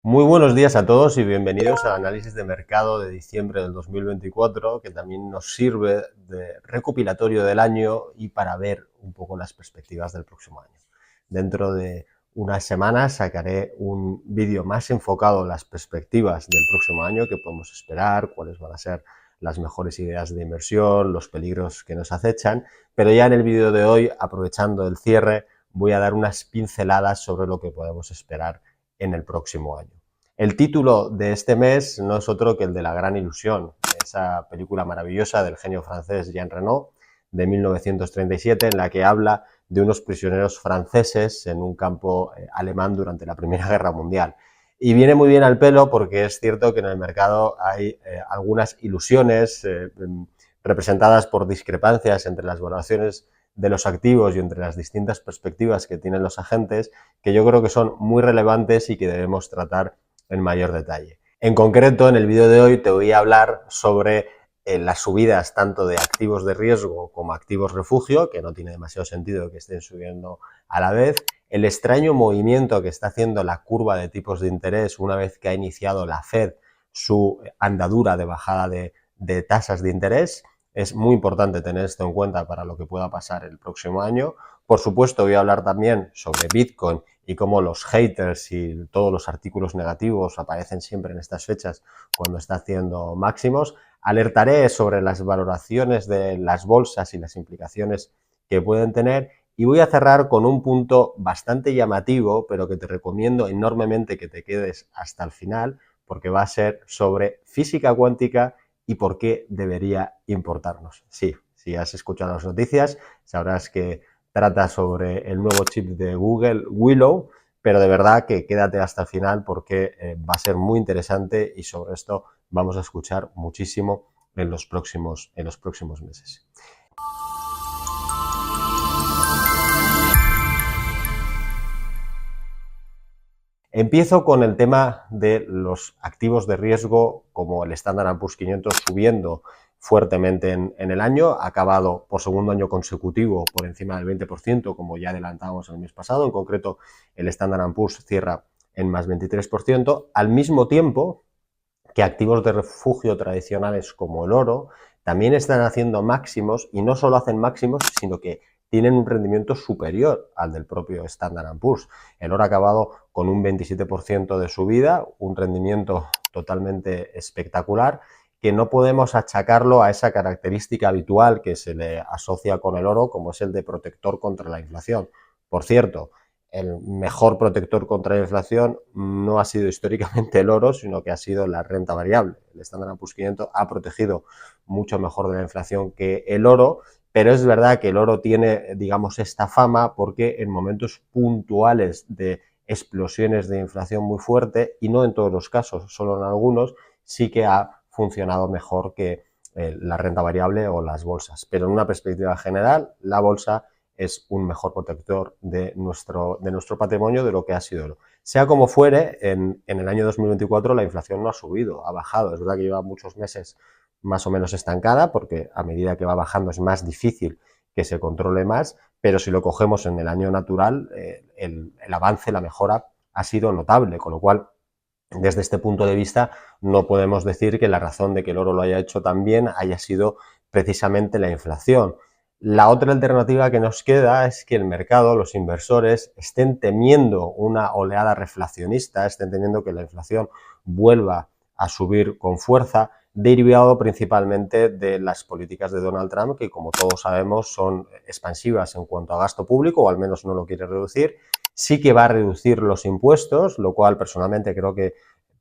Muy buenos días a todos y bienvenidos al análisis de mercado de diciembre del 2024, que también nos sirve de recopilatorio del año y para ver un poco las perspectivas del próximo año. Dentro de unas semanas sacaré un vídeo más enfocado en las perspectivas del próximo año, qué podemos esperar, cuáles van a ser las mejores ideas de inversión, los peligros que nos acechan, pero ya en el vídeo de hoy, aprovechando el cierre, voy a dar unas pinceladas sobre lo que podemos esperar en el próximo año. El título de este mes no es otro que el de La Gran Ilusión, esa película maravillosa del genio francés Jean Reno de 1937, en la que habla de unos prisioneros franceses en un campo alemán durante la Primera Guerra Mundial. Y viene muy bien al pelo porque es cierto que en el mercado hay algunas ilusiones representadas por discrepancias entre las valoraciones de los activos y entre las distintas perspectivas que tienen los agentes, que yo creo que son muy relevantes y que debemos tratar en mayor detalle. En concreto, en el vídeo de hoy te voy a hablar sobre las subidas tanto de activos de riesgo como activos refugio, que no tiene demasiado sentido que estén subiendo a la vez, el extraño movimiento que está haciendo la curva de tipos de interés una vez que ha iniciado la Fed su andadura de bajada de tasas de interés. Es muy importante tener esto en cuenta para lo que pueda pasar el próximo año. Por supuesto, voy a hablar también sobre Bitcoin y cómo los haters y todos los artículos negativos aparecen siempre en estas fechas cuando está haciendo máximos. Alertaré sobre las valoraciones de las bolsas y las implicaciones que pueden tener y voy a cerrar con un punto bastante llamativo, pero que te recomiendo enormemente que te quedes hasta el final, porque va a ser sobre física cuántica y por qué debería importarnos. Sí, si has escuchado las noticias, sabrás que trata sobre el nuevo chip de Google, Willow, pero de verdad que quédate hasta el final porque va a ser muy interesante y sobre esto vamos a escuchar muchísimo en los próximos meses. Empiezo con el tema de los activos de riesgo como el Standard & Poor's 500 subiendo fuertemente en el año, ha acabado por segundo año consecutivo por encima del 20%, como ya adelantábamos el mes pasado. En concreto, el Standard & Poor's cierra en más 23%, al mismo tiempo que activos de refugio tradicionales como el oro también están haciendo máximos, y no solo hacen máximos, sino que tienen un rendimiento superior al del propio Standard & Poor's. El oro ha acabado con un 27% de subida, un rendimiento totalmente espectacular, que no podemos achacarlo a esa característica habitual que se le asocia con el oro, como es el de protector contra la inflación. Por cierto, el mejor protector contra la inflación no ha sido históricamente el oro, sino que ha sido la renta variable. El Standard & Poor's 500 ha protegido mucho mejor de la inflación que el oro, pero es verdad que el oro tiene, digamos, esta fama porque en momentos puntuales de explosiones de inflación muy fuerte, y no en todos los casos, solo en algunos, sí que ha funcionado mejor que la renta variable o las bolsas. Pero en una perspectiva general, la bolsa es un mejor protector de nuestro patrimonio de lo que ha sido oro. Sea como fuere, en el año 2024 la inflación no ha subido, ha bajado. Es verdad que lleva muchos meses más o menos estancada, porque a medida que va bajando es más difícil que se controle más, pero si lo cogemos en el año natural, el avance, la mejora ha sido notable, con lo cual desde este punto de vista no podemos decir que la razón de que el oro lo haya hecho tan bien haya sido precisamente la inflación. La otra alternativa que nos queda es que el mercado, los inversores, estén temiendo una oleada reflacionista, estén temiendo que la inflación vuelva a subir con fuerza, derivado principalmente de las políticas de Donald Trump, que como todos sabemos son expansivas en cuanto a gasto público, o al menos no lo quiere reducir. Sí que va a reducir los impuestos, lo cual personalmente creo que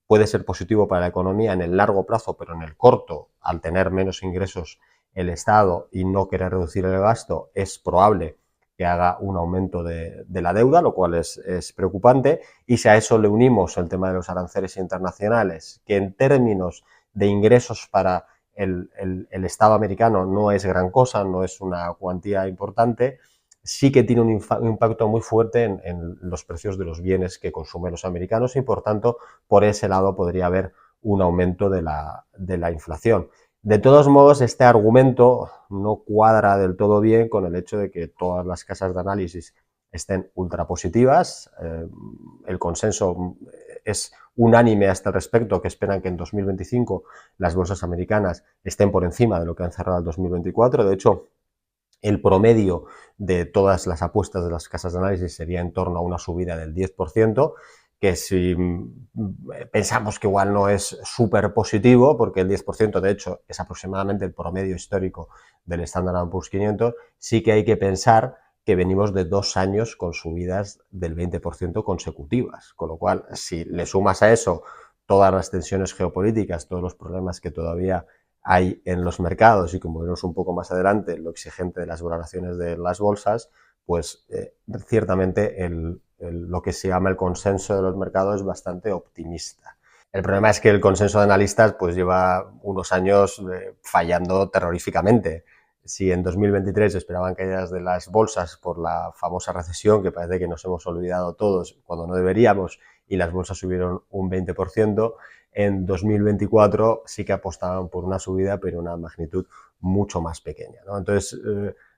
puede ser positivo para la economía en el largo plazo, pero en el corto, al tener menos ingresos el Estado y no querer reducir el gasto, es probable que haga un aumento de la deuda, lo cual es preocupante. Y si a eso le unimos el tema de los aranceles internacionales, que en términos de ingresos para el Estado americano no es gran cosa, no es una cuantía importante, sí que tiene un impacto muy fuerte en los precios de los bienes que consumen los americanos, y por tanto por ese lado podría haber un aumento de la inflación. De todos modos, este argumento no cuadra del todo bien con el hecho de que todas las casas de análisis estén ultra positivas. El consenso es unánime hasta el respecto, que esperan que en 2025 las bolsas americanas estén por encima de lo que han cerrado el 2024. De hecho, el promedio de todas las apuestas de las casas de análisis sería en torno a una subida del 10%, que si pensamos que igual no es súper positivo, porque el 10% de hecho es aproximadamente el promedio histórico del Standard & Poor's 500, sí que hay que pensar que venimos de 2 años con subidas del 20% consecutivas, con lo cual si le sumas a eso todas las tensiones geopolíticas, todos los problemas que todavía hay en los mercados y como veremos un poco más adelante lo exigente de las valoraciones de las bolsas, pues ciertamente lo que se llama el consenso de los mercados es bastante optimista. El problema es que el consenso de analistas pues lleva unos años fallando terroríficamente. Si en 2023 esperaban caídas de las bolsas por la famosa recesión, que parece que nos hemos olvidado todos cuando no deberíamos, y las bolsas subieron un 20%, en 2024 sí que apostaban por una subida, pero una magnitud mucho más pequeña, ¿no? Entonces,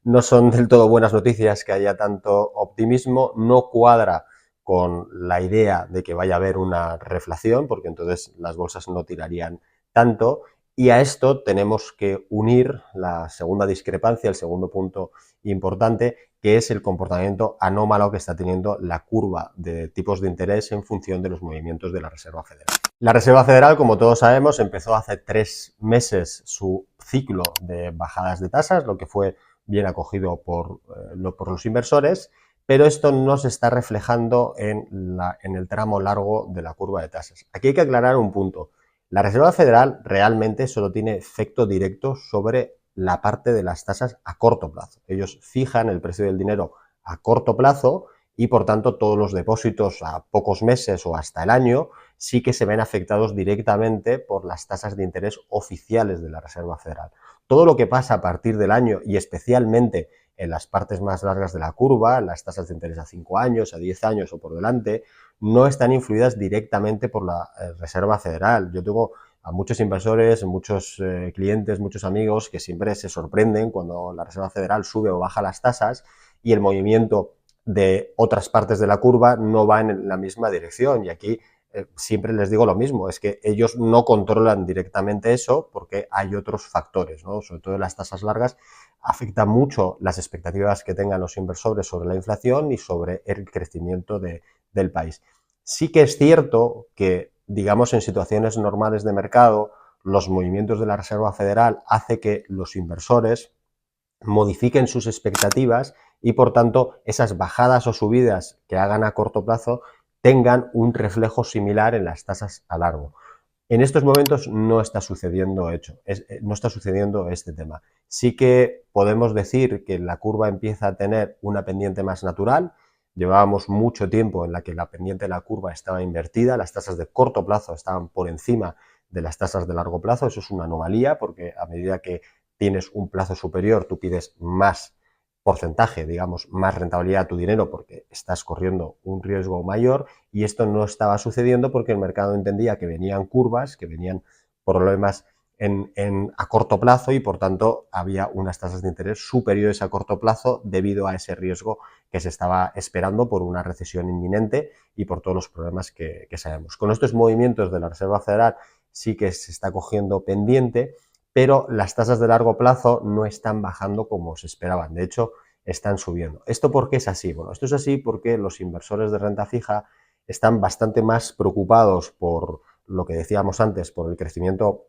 no son del todo buenas noticias que haya tanto optimismo, no cuadra con la idea de que vaya a haber una reflación, porque entonces las bolsas no tirarían tanto, y a esto tenemos que unir la segunda discrepancia, el segundo punto importante, que es el comportamiento anómalo que está teniendo la curva de tipos de interés en función de los movimientos de la Reserva Federal. La Reserva Federal, como todos sabemos, empezó hace 3 meses su ciclo de bajadas de tasas, lo que fue bien acogido por los inversores, pero esto no se está reflejando en el tramo largo de la curva de tasas. Aquí hay que aclarar un punto. La Reserva Federal realmente solo tiene efecto directo sobre la parte de las tasas a corto plazo. Ellos fijan el precio del dinero a corto plazo y, por tanto, todos los depósitos a pocos meses o hasta el año sí que se ven afectados directamente por las tasas de interés oficiales de la Reserva Federal. Todo lo que pasa a partir del año y especialmente en las partes más largas de la curva, las tasas de interés a 5 años, a 10 años o por delante, no están influidas directamente por la Reserva Federal. Yo tengo a muchos inversores, muchos clientes, muchos amigos que siempre se sorprenden cuando la Reserva Federal sube o baja las tasas y el movimiento de otras partes de la curva no va en la misma dirección. Y aquí siempre les digo lo mismo, es que ellos no controlan directamente eso porque hay otros factores, ¿no? Sobre todo en las tasas largas afecta mucho las expectativas que tengan los inversores sobre la inflación y sobre el crecimiento del país. Sí que es cierto que, digamos, en situaciones normales de mercado, los movimientos de la Reserva Federal hace que los inversores modifiquen sus expectativas y, por tanto, esas bajadas o subidas que hagan a corto plazo tengan un reflejo similar en las tasas a largo. En estos momentos no está sucediendo no está sucediendo este tema. Sí que podemos decir que la curva empieza a tener una pendiente más natural. Llevábamos mucho tiempo en la que la pendiente de la curva estaba invertida, las tasas de corto plazo estaban por encima de las tasas de largo plazo. Eso es una anomalía porque a medida que tienes un plazo superior, tú pides más porcentaje, digamos, más rentabilidad a tu dinero porque estás corriendo un riesgo mayor, y esto no estaba sucediendo porque el mercado entendía que venían curvas, que venían problemas a corto plazo y, por tanto, había unas tasas de interés superiores a corto plazo debido a ese riesgo que se estaba esperando por una recesión inminente y por todos los problemas que sabemos. Con estos movimientos de la Reserva Federal sí que se está cogiendo pendiente, pero las tasas de largo plazo no están bajando como se esperaban. De hecho, están subiendo. ¿Esto por qué es así? Bueno, esto es así porque los inversores de renta fija están bastante más preocupados por lo que decíamos antes, por el crecimiento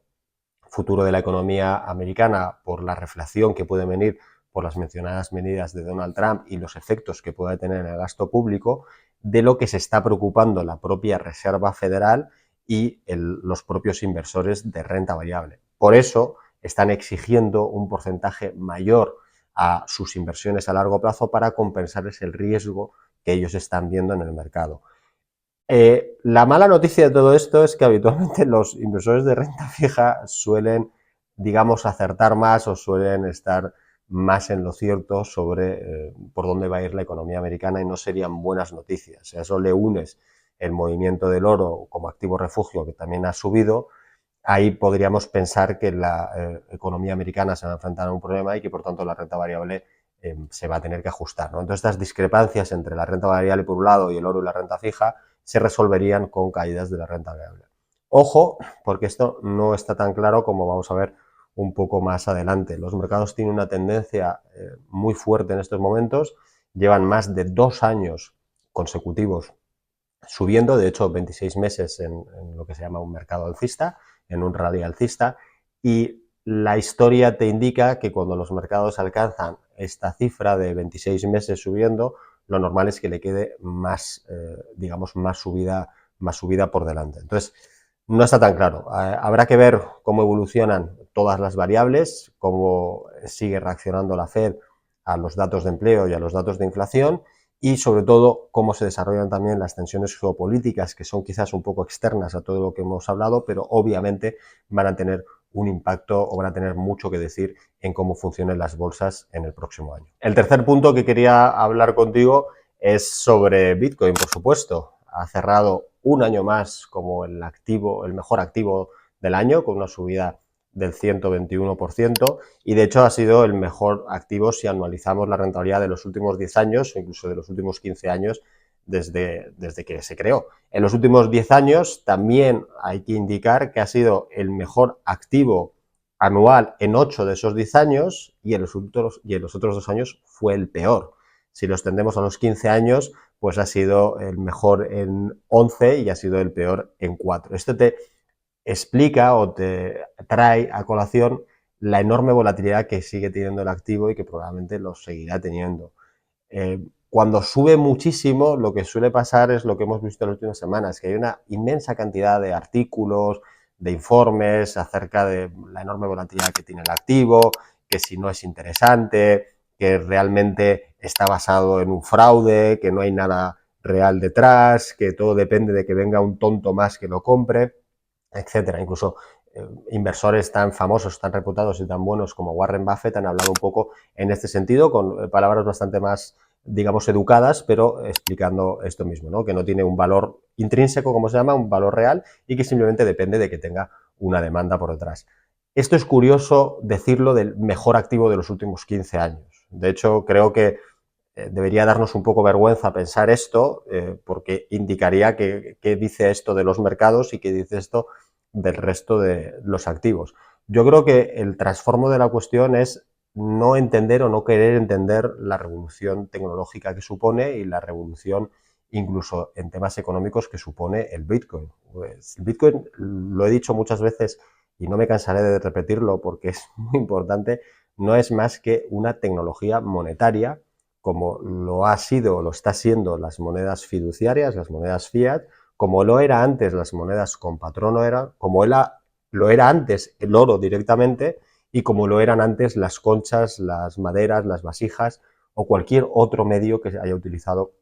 futuro de la economía americana, por la reflación que puede venir por las mencionadas medidas de Donald Trump y los efectos que puede tener en el gasto público, de lo que se está preocupando la propia Reserva Federal y los propios inversores de renta variable. Por eso están exigiendo un porcentaje mayor a sus inversiones a largo plazo para compensarles el riesgo que ellos están viendo en el mercado. La mala noticia de todo esto es que habitualmente los inversores de renta fija suelen, digamos, acertar más o suelen estar más en lo cierto sobre por dónde va a ir la economía americana, y no serían buenas noticias. Si a eso le unes el movimiento del oro como activo refugio, que también ha subido, ahí podríamos pensar que la economía americana se va a enfrentar a un problema y que, por tanto, la renta variable se va a tener que ajustar, ¿no? Entonces, estas discrepancias entre la renta variable por un lado y el oro y la renta fija se resolverían con caídas de la renta variable. Ojo, porque esto no está tan claro como vamos a ver un poco más adelante. Los mercados tienen una tendencia muy fuerte en estos momentos, llevan más de 2 años consecutivos subiendo, de hecho 26 meses en lo que se llama un mercado alcista, en un rally alcista, y la historia te indica que cuando los mercados alcanzan esta cifra de 26 meses subiendo, lo normal es que le quede más, digamos, más subida por delante. Entonces, no está tan claro. Habrá que ver cómo evolucionan todas las variables, cómo sigue reaccionando la Fed a los datos de empleo y a los datos de inflación, y sobre todo cómo se desarrollan también las tensiones geopolíticas, que son quizás un poco externas a todo lo que hemos hablado, pero obviamente van a tener un impacto o van a tener mucho que decir en cómo funcionen las bolsas en el próximo año. El tercer punto que quería hablar contigo es sobre Bitcoin, por supuesto. Ha cerrado un año más como el mejor activo del año, con una subida del 121%, y de hecho ha sido el mejor activo si anualizamos la rentabilidad de los últimos 10 años o incluso de los últimos 15 años desde que se creó. En los últimos 10 años también hay que indicar que ha sido el mejor activo anual en 8 de esos 10 años, y en los otros 2 años fue el peor. Si lo extendemos a los 15 años, pues ha sido el mejor en 11 y ha sido el peor en 4. Esto te explica o te trae a colación la enorme volatilidad que sigue teniendo el activo y que probablemente lo seguirá teniendo. Cuando sube muchísimo, lo que suele pasar es lo que hemos visto en las últimas semanas, que hay una inmensa cantidad de artículos, de informes acerca de la enorme volatilidad que tiene el activo, que si no es interesante, que realmente está basado en un fraude, que no hay nada real detrás, que todo depende de que venga un tonto más que lo compre, etcétera. Incluso inversores tan famosos, tan reputados y tan buenos como Warren Buffett han hablado un poco en este sentido, con palabras bastante más, digamos, educadas, pero explicando esto mismo, ¿no? Que no tiene un valor intrínseco, como se llama, un valor real, y que simplemente depende de que tenga una demanda por detrás. Esto es curioso decirlo del mejor activo de los últimos 15 años. De hecho, creo que debería darnos un poco vergüenza pensar esto, porque indicaría que dice esto de los mercados y que dice esto del resto de los activos. Yo creo que el trasfondo de la cuestión es no entender o no querer entender la revolución tecnológica que supone y la revolución incluso en temas económicos que supone el Bitcoin. Pues el Bitcoin, lo he dicho muchas veces y no me cansaré de repetirlo porque es muy importante, no es más que una tecnología monetaria, como lo ha sido o lo está siendo las monedas fiduciarias, las monedas fiat, como lo era antes las monedas con patrono, como lo era antes el oro directamente, y como lo eran antes las conchas, las maderas, las vasijas o cualquier otro medio que haya utilizado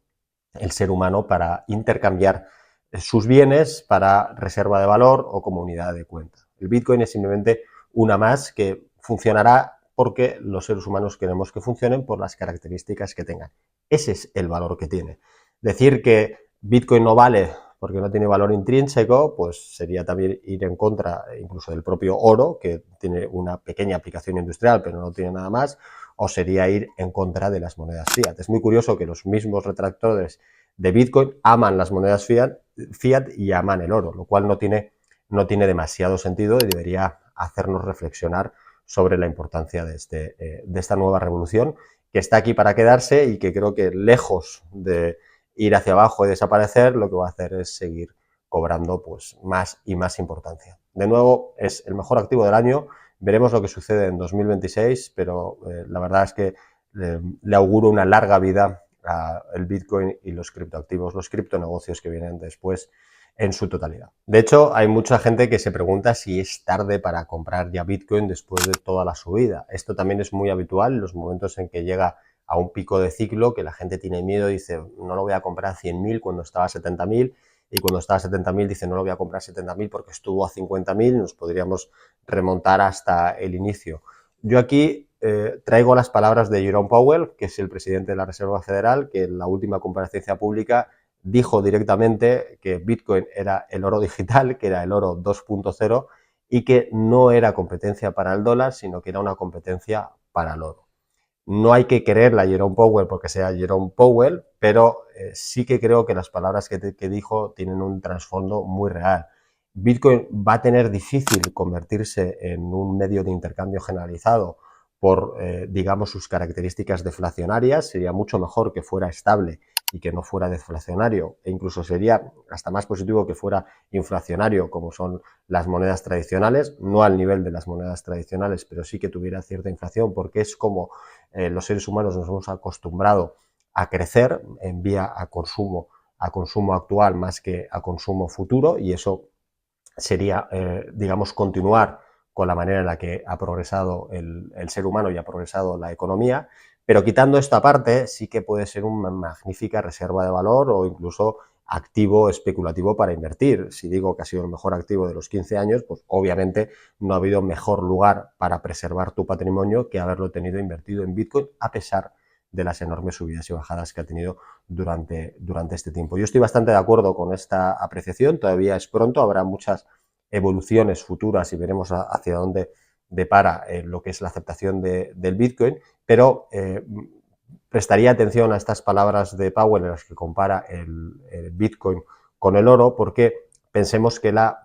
el ser humano para intercambiar sus bienes para reserva de valor o como unidad de cuenta. El Bitcoin es simplemente una más que funcionará porque los seres humanos queremos que funcionen por las características que tengan. Ese es el valor que tiene. Decir que Bitcoin no vale porque no tiene valor intrínseco, pues sería también ir en contra incluso del propio oro, que tiene una pequeña aplicación industrial, pero no tiene nada más, o sería ir en contra de las monedas fiat. Es muy curioso que los mismos retractores de Bitcoin aman las monedas fiat y aman el oro, lo cual no tiene demasiado sentido y debería hacernos reflexionar sobre la importancia de esta nueva revolución que está aquí para quedarse y que creo que lejos de ir hacia abajo y desaparecer, lo que va a hacer es seguir cobrando pues más y más importancia. De nuevo, es el mejor activo del año. Veremos lo que sucede en 2026, pero la verdad es que le auguro una larga vida al Bitcoin y los criptoactivos, los criptonegocios que vienen después en su totalidad. De hecho, hay mucha gente que se pregunta si es tarde para comprar ya Bitcoin después de toda la subida. Esto también es muy habitual en los momentos en que llega a un pico de ciclo, que la gente tiene miedo y dice, no lo voy a comprar a 100.000 cuando estaba a 70.000, y cuando estaba a 70.000 dice, no lo voy a comprar a 70.000 porque estuvo a 50.000, nos podríamos remontar hasta el inicio. Yo aquí traigo las palabras de Jerome Powell, que es el presidente de la Reserva Federal, que en la última comparecencia pública dijo directamente que Bitcoin era el oro digital, que era el oro 2.0 y que no era competencia para el dólar, sino que era una competencia para el oro. No hay que creerle a Jerome Powell porque sea Jerome Powell, pero sí que creo que las palabras que dijo tienen un trasfondo muy real. Bitcoin va a tener difícil convertirse en un medio de intercambio generalizado por, digamos, sus características deflacionarias. Sería mucho mejor que fuera estable y que no fuera deflacionario, e incluso sería hasta más positivo que fuera inflacionario, como son las monedas tradicionales, no al nivel de las monedas tradicionales, pero sí que tuviera cierta inflación, porque es como los seres humanos nos hemos acostumbrado a crecer en vía a consumo actual más que a consumo futuro, y eso sería, digamos, continuar con la manera en la que ha progresado el ser humano y ha progresado la economía, pero quitando esta parte sí que puede ser una magnífica reserva de valor o incluso activo especulativo para invertir. Si digo que ha sido el mejor activo de los 15 años, pues obviamente no ha habido mejor lugar para preservar tu patrimonio que haberlo tenido invertido en Bitcoin, a pesar de las enormes subidas y bajadas que ha tenido durante este tiempo. Yo estoy bastante de acuerdo con esta apreciación, todavía es pronto, habrá muchas evoluciones futuras y veremos hacia dónde depara lo que es la aceptación del Bitcoin, pero prestaría atención a estas palabras de Powell en las que compara el Bitcoin con el oro, porque pensemos que la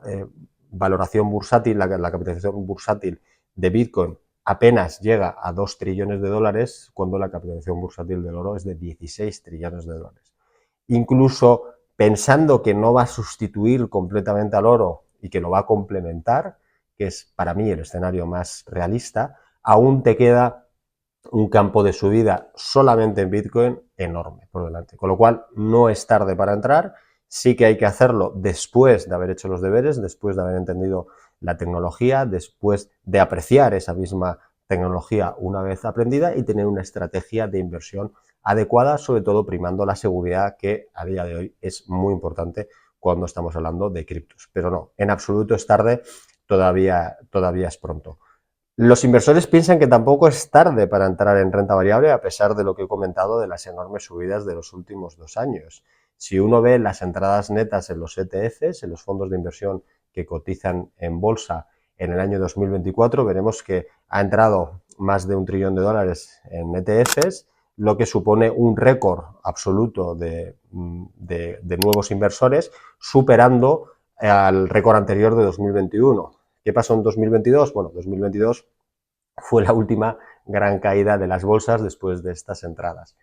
valoración bursátil, la capitalización bursátil de Bitcoin apenas llega a 2 trillones de dólares, cuando la capitalización bursátil del oro es de 16 trillones de dólares. Incluso pensando que no va a sustituir completamente al oro y que lo va a complementar, que es para mí el escenario más realista, aún te queda un campo de subida solamente en Bitcoin enorme por delante. Con lo cual, no es tarde para entrar, sí que hay que hacerlo después de haber hecho los deberes, después de haber entendido la tecnología, después de apreciar esa misma tecnología una vez aprendida y tener una estrategia de inversión adecuada, sobre todo primando la seguridad, que a día de hoy es muy importante cuando estamos hablando de criptos. Pero no, en absoluto es tarde, todavía es pronto. Los inversores piensan que tampoco es tarde para entrar en renta variable, a pesar de lo que he comentado de las enormes subidas de los últimos 2 años. Si uno ve las entradas netas en los ETFs, en los fondos de inversión que cotizan en bolsa en el año 2024, veremos que ha entrado más de $1 trillón en ETFs, lo que supone un récord absoluto de nuevos inversores, superando al récord anterior de 2021. ¿Qué pasó en 2022? Bueno, 2022 fue la última gran caída de las bolsas después de estas entradas.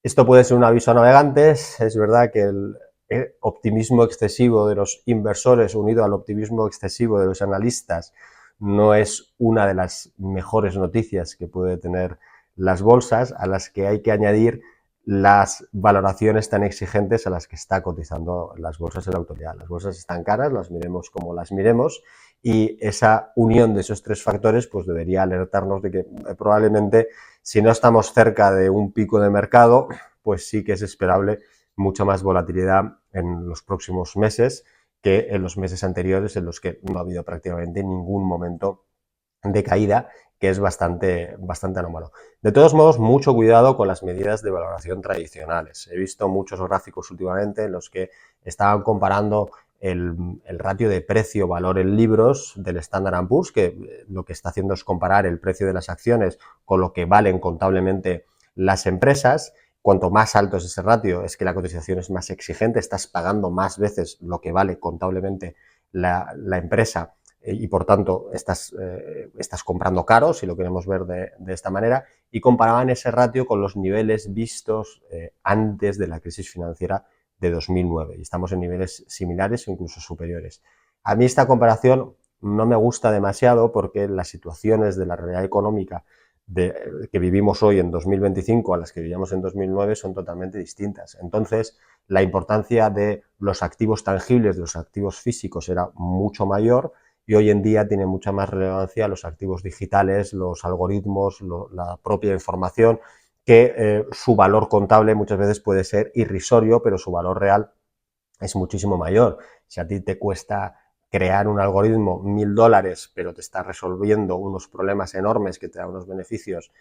Esto puede ser un aviso a navegantes. Es verdad que el optimismo excesivo de los inversores unido al optimismo excesivo de los analistas no es una de las mejores noticias que puede tener las bolsas, a las que hay que añadir las valoraciones tan exigentes a las que está cotizando las bolsas en la actualidad. Las bolsas están caras, las miremos como las miremos, y esa unión de esos tres factores pues debería alertarnos de que probablemente, si no estamos cerca de un pico de mercado, pues sí que es esperable mucha más volatilidad en los próximos meses que en los meses anteriores, en los que no ha habido prácticamente ningún momento de caída, que es bastante anómalo. De todos modos, mucho cuidado con las medidas de valoración tradicionales. He visto muchos gráficos últimamente en los que estaban comparando el ratio de precio-valor en libros del Standard & Poor's, que lo que está haciendo es comparar el precio de las acciones con lo que valen contablemente las empresas. Cuanto más alto es ese ratio, es que la cotización es más exigente, estás pagando más veces lo que vale contablemente la empresa, y por tanto estás comprando caro, si lo queremos ver de esta manera, y comparaban ese ratio con los niveles vistos antes de la crisis financiera de 2009, y estamos en niveles similares o incluso superiores. A mí esta comparación no me gusta demasiado, porque las situaciones de la realidad económica que vivimos hoy en 2025 a las que vivíamos en 2009 son totalmente distintas. Entonces, la importancia de los activos tangibles, de los activos físicos, era mucho mayor, y hoy en día tiene mucha más relevancia los activos digitales, los algoritmos, la propia información, que su valor contable muchas veces puede ser irrisorio, pero su valor real es muchísimo mayor. Si a ti te cuesta crear un algoritmo $1000, pero te está resolviendo unos problemas enormes que te dan unos beneficios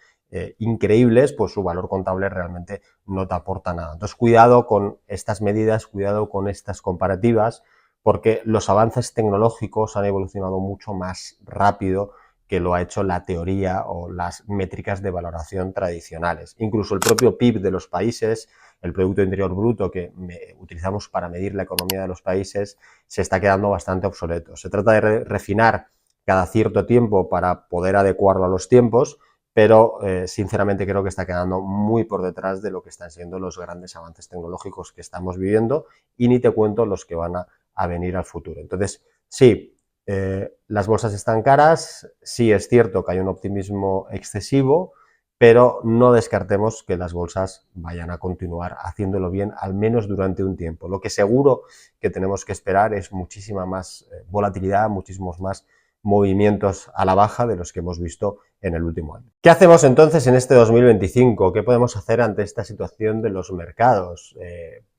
increíbles, pues su valor contable realmente no te aporta nada. Entonces, cuidado con estas medidas, cuidado con estas comparativas, porque los avances tecnológicos han evolucionado mucho más rápido que lo ha hecho la teoría o las métricas de valoración tradicionales. Incluso el propio PIB de los países, el Producto Interior Bruto que utilizamos para medir la economía de los países, se está quedando bastante obsoleto. Se trata de refinar cada cierto tiempo para poder adecuarlo a los tiempos, pero sinceramente creo que está quedando muy por detrás de lo que están siendo los grandes avances tecnológicos que estamos viviendo, y ni te cuento los que van a venir al futuro. Entonces, sí, las bolsas están caras, sí es cierto que hay un optimismo excesivo, pero no descartemos que las bolsas vayan a continuar haciéndolo bien, al menos durante un tiempo. Lo que seguro que tenemos que esperar es muchísima más volatilidad, muchísimos más movimientos a la baja de los que hemos visto en el último año. ¿Qué hacemos entonces en este 2025? ¿Qué podemos hacer ante esta situación de los mercados?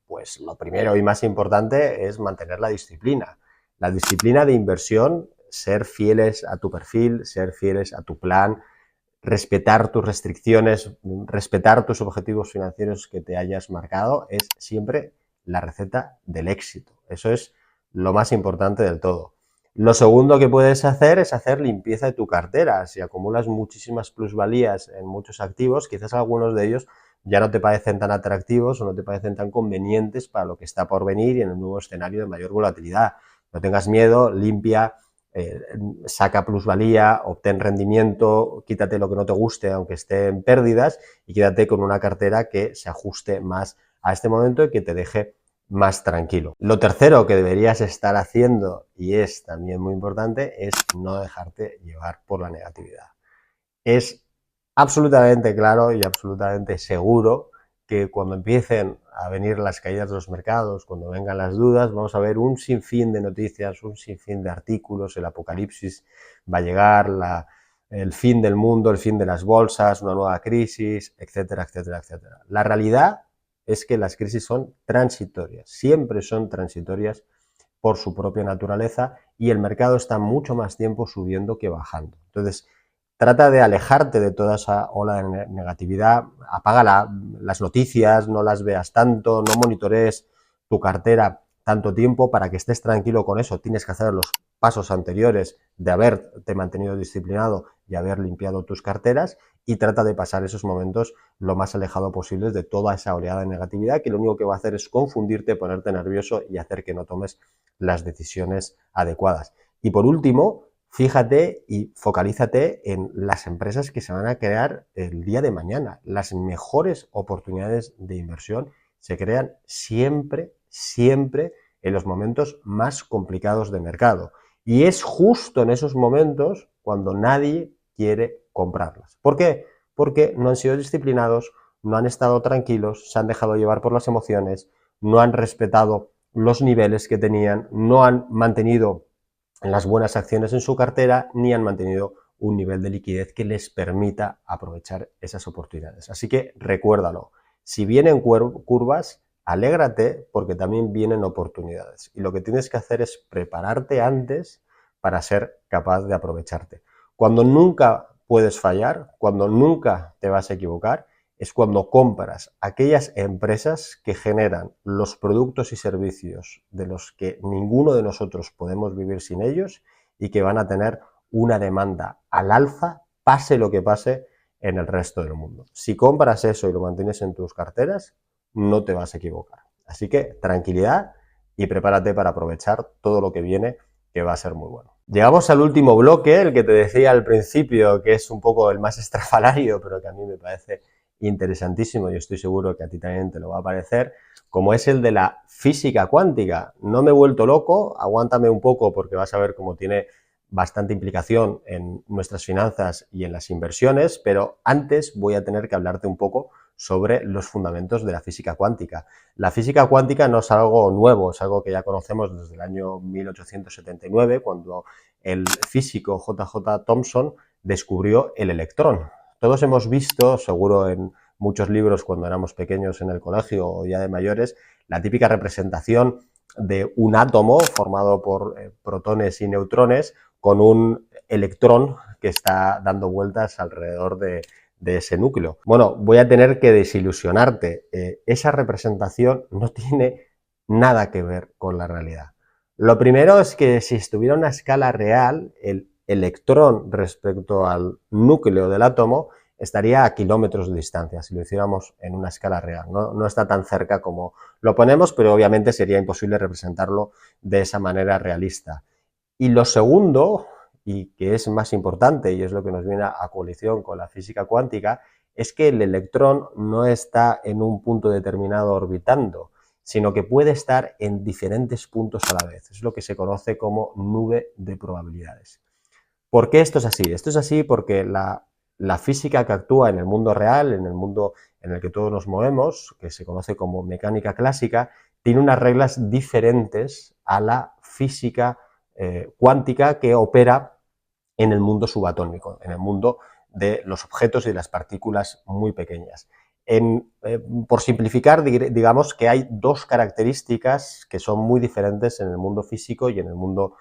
Pues lo primero y más importante es mantener la disciplina. La disciplina de inversión, ser fieles a tu perfil, ser fieles a tu plan, respetar tus restricciones, respetar tus objetivos financieros que te hayas marcado, es siempre la receta del éxito. Eso es lo más importante del todo. Lo segundo que puedes hacer es hacer limpieza de tu cartera. Si acumulas muchísimas plusvalías en muchos activos, quizás algunos de ellos ya no te parecen tan atractivos o no te parecen tan convenientes para lo que está por venir y en un nuevo escenario de mayor volatilidad. No tengas miedo, limpia, saca plusvalía, obtén rendimiento, quítate lo que no te guste aunque esté en pérdidas y quédate con una cartera que se ajuste más a este momento y que te deje más tranquilo. Lo tercero que deberías estar haciendo, y es también muy importante, es no dejarte llevar por la negatividad. Es absolutamente claro y absolutamente seguro que cuando empiecen a venir las caídas de los mercados, cuando vengan las dudas, vamos a ver un sinfín de noticias, un sinfín de artículos, el apocalipsis va a llegar, el fin del mundo, el fin de las bolsas, una nueva crisis, etcétera, etcétera, etcétera. La realidad es que las crisis son transitorias, siempre son transitorias por su propia naturaleza, y el mercado está mucho más tiempo subiendo que bajando. Entonces, trata de alejarte de toda esa ola de negatividad, apaga las noticias, no las veas tanto, no monitorees tu cartera tanto tiempo para que estés tranquilo con eso. Tienes que hacer los pasos anteriores de haberte mantenido disciplinado y haber limpiado tus carteras, y trata de pasar esos momentos lo más alejado posible de toda esa oleada de negatividad, que lo único que va a hacer es confundirte, ponerte nervioso y hacer que no tomes las decisiones adecuadas. Y por último, fíjate y focalízate en las empresas que se van a crear el día de mañana. Las mejores oportunidades de inversión se crean siempre, siempre en los momentos más complicados de mercado. Y es justo en esos momentos cuando nadie quiere comprarlas. ¿Por qué? Porque no han sido disciplinados, no han estado tranquilos, se han dejado llevar por las emociones, no han respetado los niveles que tenían, no han mantenido las buenas acciones en su cartera, ni han mantenido un nivel de liquidez que les permita aprovechar esas oportunidades. Así que recuérdalo, si vienen curvas, alégrate porque también vienen oportunidades. Y lo que tienes que hacer es prepararte antes para ser capaz de aprovecharte. Cuando nunca puedes fallar, cuando nunca te vas a equivocar, es cuando compras aquellas empresas que generan los productos y servicios de los que ninguno de nosotros podemos vivir sin ellos y que van a tener una demanda al alza, pase lo que pase en el resto del mundo. Si compras eso y lo mantienes en tus carteras, no te vas a equivocar. Así que tranquilidad y prepárate para aprovechar todo lo que viene, que va a ser muy bueno. Llegamos al último bloque, el que te decía al principio, que es un poco el más estrafalario, pero que a mí me parece interesantísimo y estoy seguro que a ti también te lo va a parecer, como es el de la física cuántica. No me he vuelto loco, aguántame un poco porque vas a ver cómo tiene bastante implicación en nuestras finanzas y en las inversiones, pero antes voy a tener que hablarte un poco sobre los fundamentos de la física cuántica. La física cuántica no es algo nuevo, es algo que ya conocemos desde el año 1879, cuando el físico J.J. Thomson descubrió el electrón. Todos hemos visto, seguro en muchos libros cuando éramos pequeños en el colegio o ya de mayores, la típica representación de un átomo formado por protones y neutrones con un electrón que está dando vueltas alrededor de ese núcleo. Bueno, voy a tener que desilusionarte. Esa representación no tiene nada que ver con la realidad. Lo primero es que si estuviera a una escala real, el electrón respecto al núcleo del átomo estaría a kilómetros de distancia, si lo hiciéramos en una escala real. No está tan cerca como lo ponemos, pero obviamente sería imposible representarlo de esa manera realista. Y lo segundo, y que es más importante, y es lo que nos viene a colisión con la física cuántica, es que el electrón no está en un punto determinado orbitando, sino que puede estar en diferentes puntos a la vez. Es lo que se conoce como nube de probabilidades. ¿Por qué esto es así? Esto es así porque la física que actúa en el mundo real, en el mundo en el que todos nos movemos, que se conoce como mecánica clásica, tiene unas reglas diferentes a la física cuántica que opera en el mundo subatómico, en el mundo de los objetos y de las partículas muy pequeñas. Por simplificar, digamos que hay dos características que son muy diferentes en el mundo físico y en el mundo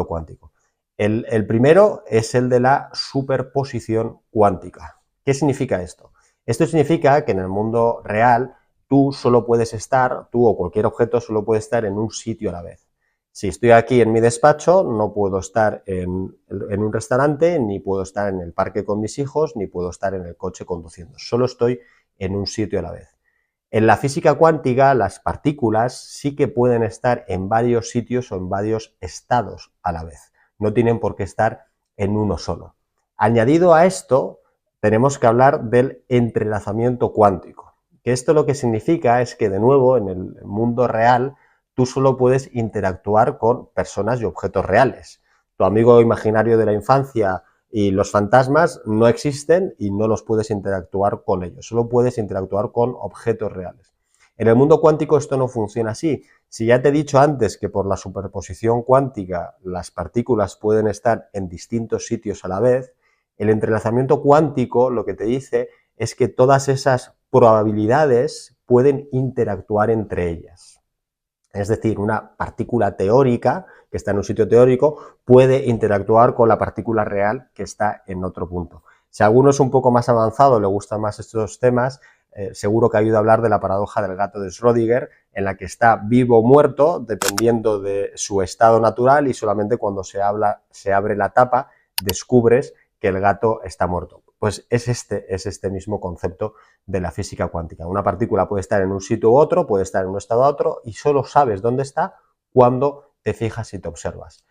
cuántico. El primero es el de la superposición cuántica. ¿Qué significa esto? Esto significa que en el mundo real tú o cualquier objeto solo puede estar en un sitio a la vez. Si estoy aquí en mi despacho, no puedo estar en un restaurante, ni puedo estar en el parque con mis hijos, ni puedo estar en el coche conduciendo. Solo estoy en un sitio a la vez. En la física cuántica, las partículas sí que pueden estar en varios sitios o en varios estados a la vez. No tienen por qué estar en uno solo. Añadido a esto, tenemos que hablar del entrelazamiento cuántico. Que esto lo que significa es que, de nuevo, en el mundo real, tú solo puedes interactuar con personas y objetos reales. Tu amigo imaginario de la infancia y los fantasmas no existen y no los puedes interactuar con ellos, solo puedes interactuar con objetos reales. En el mundo cuántico esto no funciona así. Si ya te he dicho antes que por la superposición cuántica las partículas pueden estar en distintos sitios a la vez, el entrelazamiento cuántico lo que te dice es que todas esas probabilidades pueden interactuar entre ellas. Es decir, una partícula teórica que está en un sitio teórico puede interactuar con la partícula real que está en otro punto. Si a alguno es un poco más avanzado, le gustan más estos temas, seguro que ayuda a hablar de la paradoja del gato de Schrödinger, en la que está vivo o muerto dependiendo de su estado natural y solamente cuando se abre la tapa descubres que el gato está muerto. Pues es este mismo concepto de la física cuántica. Una partícula puede estar en un sitio u otro, puede estar en un estado u otro y solo sabes dónde está cuando te fijas y te observas.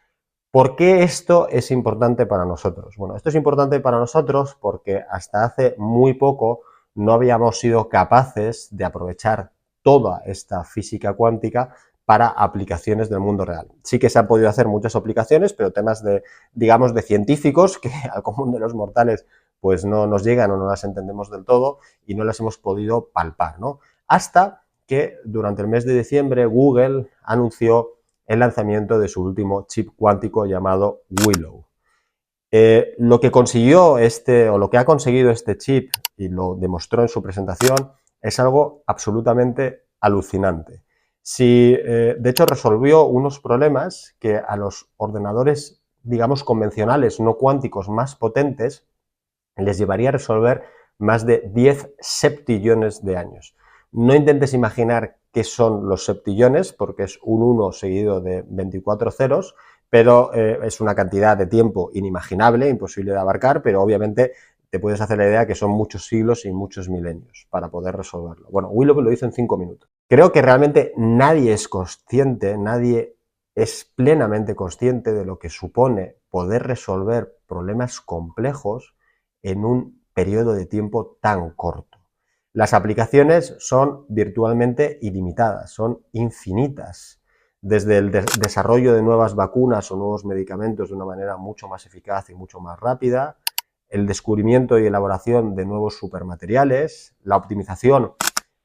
¿Por qué esto es importante para nosotros? Bueno, esto es importante para nosotros porque hasta hace muy poco no habíamos sido capaces de aprovechar toda esta física cuántica para aplicaciones del mundo real. Sí que se han podido hacer muchas aplicaciones, pero temas digamos, de científicos que al común de los mortales pues no nos llegan o no las entendemos del todo y no las hemos podido palpar, ¿no? Hasta que durante el mes de diciembre Google anunció el lanzamiento de su último chip cuántico llamado Willow. Lo que ha conseguido este chip, y lo demostró en su presentación, es algo absolutamente alucinante. De hecho, resolvió unos problemas que a los ordenadores, digamos, convencionales, no cuánticos, más potentes, les llevaría a resolver más de 10 septillones de años. No intentes imaginar qué son los septillones, porque es un 1 seguido de 24 ceros, pero es una cantidad de tiempo inimaginable, imposible de abarcar, pero obviamente te puedes hacer la idea que son muchos siglos y muchos milenios para poder resolverlo. Bueno, Willow lo hizo en 5 minutos. Creo que realmente nadie es consciente, nadie es plenamente consciente de lo que supone poder resolver problemas complejos en un periodo de tiempo tan corto. Las aplicaciones son virtualmente ilimitadas, son infinitas. Desde el desarrollo de nuevas vacunas o nuevos medicamentos de una manera mucho más eficaz y mucho más rápida, el descubrimiento y elaboración de nuevos supermateriales, la optimización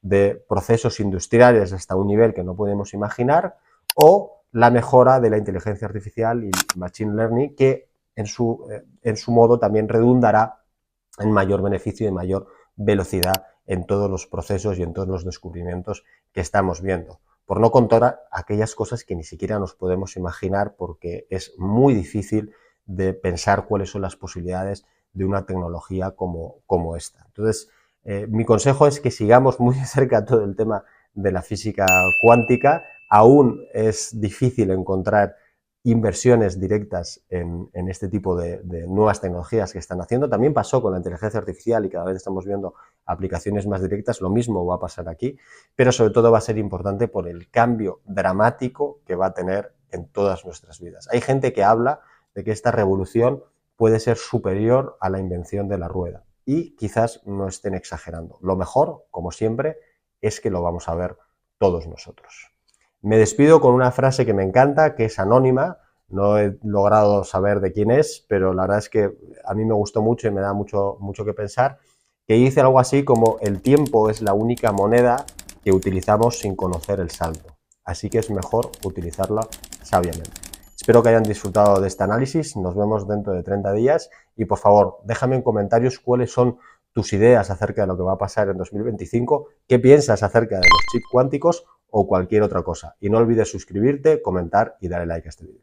de procesos industriales hasta un nivel que no podemos imaginar, o la mejora de la inteligencia artificial y machine learning, que en su modo también redundará en mayor beneficio y mayor velocidad en todos los procesos y en todos los descubrimientos que estamos viendo. Por no contar aquellas cosas que ni siquiera nos podemos imaginar, porque es muy difícil de pensar cuáles son las posibilidades de una tecnología como esta. Entonces, mi consejo es que sigamos muy de cerca todo el tema de la física cuántica. Aún es difícil encontrar inversiones directas en este tipo de nuevas tecnologías que están haciendo. También pasó con la inteligencia artificial y cada vez estamos viendo aplicaciones más directas. Lo mismo va a pasar aquí, pero sobre todo va a ser importante por el cambio dramático que va a tener en todas nuestras vidas. Hay gente que habla de que esta revolución puede ser superior a la invención de la rueda y quizás no estén exagerando. Lo mejor, como siempre, es que lo vamos a ver todos nosotros. Me despido con una frase que me encanta, que es anónima, no he logrado saber de quién es, pero la verdad es que a mí me gustó mucho y me da mucho que pensar, que dice algo así como: el tiempo es la única moneda que utilizamos sin conocer el saldo, así que es mejor utilizarla sabiamente. Espero que hayan disfrutado de este análisis, nos vemos dentro de 30 días y por favor déjame en comentarios cuáles son tus ideas acerca de lo que va a pasar en 2025, qué piensas acerca de los chips cuánticos o cualquier otra cosa. Y no olvides suscribirte, comentar y darle like a este vídeo.